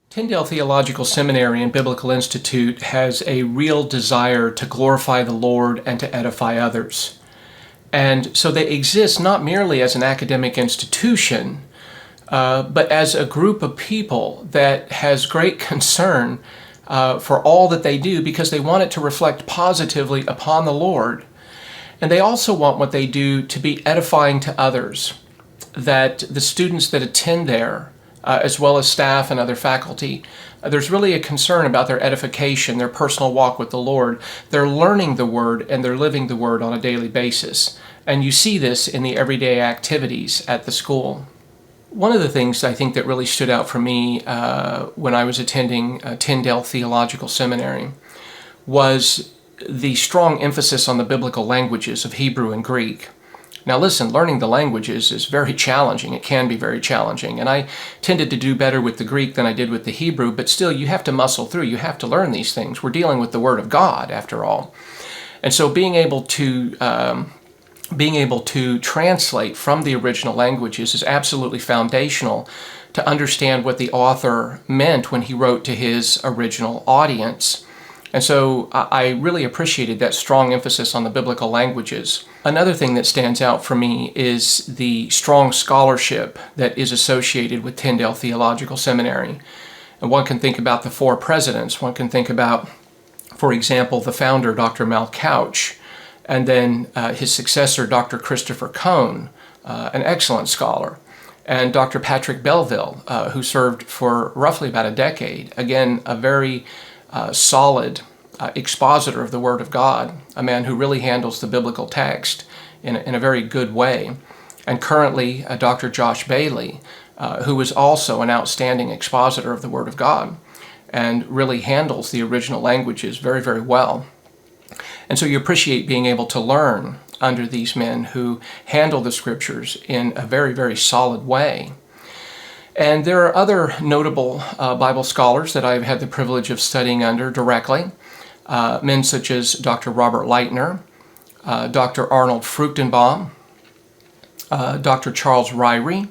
Tyndale Theological Seminary and Biblical Institute has a real desire to glorify the Lord and to edify others. And so they exist not merely as an academic institution, but as a group of people that has great concern for all that they do, because they want it to reflect positively upon the Lord. And they also want what they do to be edifying to others, that the students that attend there, as well as staff and other faculty, there's really a concern about their edification, their personal walk with the Lord. They're learning the Word and they're living the Word on a daily basis. And you see this in the everyday activities at the school. One of the things I think that really stood out for me when I was attending Tyndale Theological Seminary was the strong emphasis on the biblical languages of Hebrew and Greek. Now listen, learning the languages is very challenging. It can be very challenging. And I tended to do better with the Greek than I did with the Hebrew, but still you have to muscle through. You have to learn these things. We're dealing with the Word of God, after all. And so being able to translate from the original languages is absolutely foundational to understand what the author meant when he wrote to his original audience. And so I really appreciated that strong emphasis on the biblical languages. Another thing that stands out for me is the strong scholarship that is associated with Tyndale Theological Seminary. And one can think about the four presidents. One can think about, for example, the founder, Dr. Mal Couch, and then his successor, Dr. Christopher Cone, an excellent scholar, and Dr. Patrick Belville, who served for roughly about a decade. Again, a very solid expositor of the Word of God, a man who really handles the biblical text in a very good way. And currently, Dr. Josh Bailey, who is also an outstanding expositor of the Word of God and really handles the original languages very, very well. And so you appreciate being able to learn under these men who handle the Scriptures in a very, very solid way. And there are other notable Bible scholars that I've had the privilege of studying under directly. Men such as Dr. Robert Leitner, Dr. Arnold Fruchtenbaum, Dr. Charles Ryrie,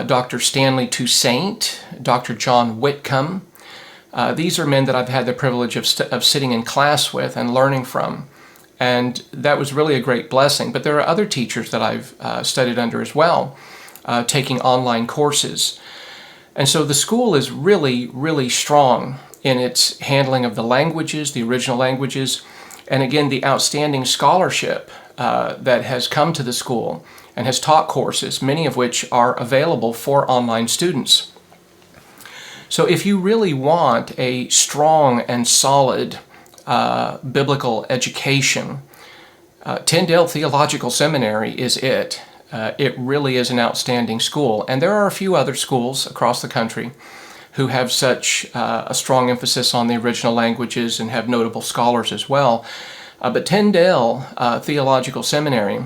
Dr. Stanley Toussaint, Dr. John Whitcomb. These are men that I've had the privilege of sitting in class with and learning from. And that was really a great blessing. But there are other teachers that I've studied under as well, taking online courses. And so the school is really, really strong in its handling of the languages, the original languages, and again, the outstanding scholarship that has come to the school and has taught courses, many of which are available for online students. So if you really want a strong and solid biblical education, Tyndale Theological Seminary is it. It really is an outstanding school. And there are a few other schools across the country who have such a strong emphasis on the original languages and have notable scholars as well. But Tyndale Theological Seminary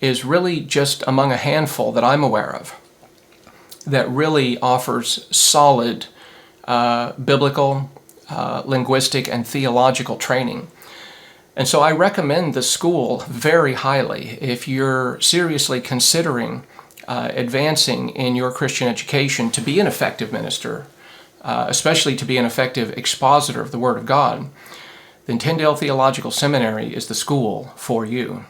is really just among a handful that I'm aware of that really offers solid biblical, linguistic, and theological training. And so I recommend the school very highly if you're seriously considering advancing in your Christian education to be an effective minister, especially to be an effective expositor of the Word of God. Then Tyndale Theological Seminary is the school for you.